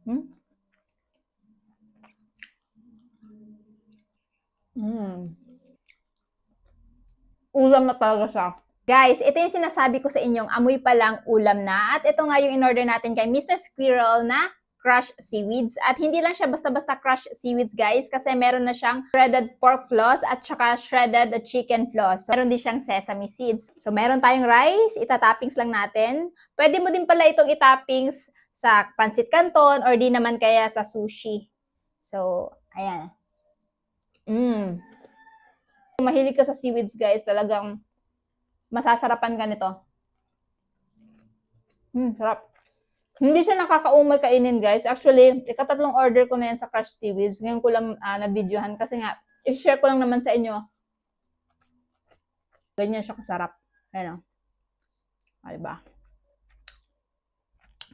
Hmm? Mm. Ulam na talaga siya. Guys, ito yung sinasabi ko sa inyong amoy pa lang ulam na. At ito nga yung in-order natin kay Mr. Squirrel na crushed seaweeds. At hindi lang siya basta-basta crushed seaweeds, guys, kasi meron na siyang shredded pork floss at saka shredded chicken floss. So, meron din siyang sesame seeds. So, meron tayong rice, itatoppings lang natin. Pwede mo din pala itong itoppings sa pancit canton or di naman kaya sa sushi. So, ayan. Kung mahilig ka sa seaweeds, guys, talagang masasarapan ka nito. Sarap. Hindi siya nakakaumay kainin, guys. Actually, ikatatlong order ko na yan sa Crush Seaweeds. Ngayon ko lang na-videohan kasi nga, i-share ko lang naman sa inyo. Ganyan siya kasarap. Ayan o. Diba?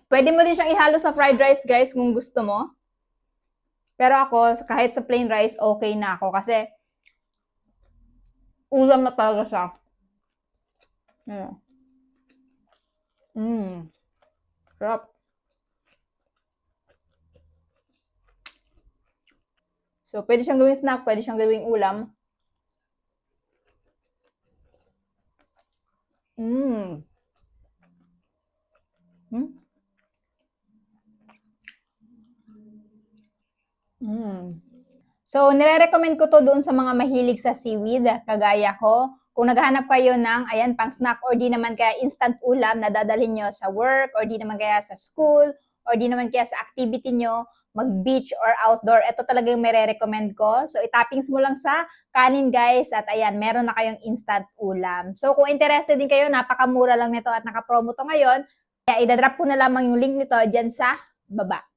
Pwede mo rin siyang ihalo sa fried rice, guys, kung gusto mo. Pero ako, kahit sa plain rice, okay na ako kasi ulam na talaga siya. Ayan. Sarap. So, pwede siyang gawing snack, pwede siyang gawing ulam. So, nire-recommend ko to doon sa mga mahilig sa seaweed, kagaya ko. Kung naghahanap kayo ng, ayan, pang snack or di naman kaya instant ulam na dadalhin nyo sa work or di naman kaya sa school or di naman kaya sa activity nyo, mag-beach or outdoor, ito talaga yung mere-recommend ko. So, itoppings mo lang sa kanin, guys, at ayan, meron na kayong instant ulam. So, kung interested din kayo, napakamura lang nito at nakapromo to ngayon, kaya idadrop ko na lamang yung link nito dyan sa baba.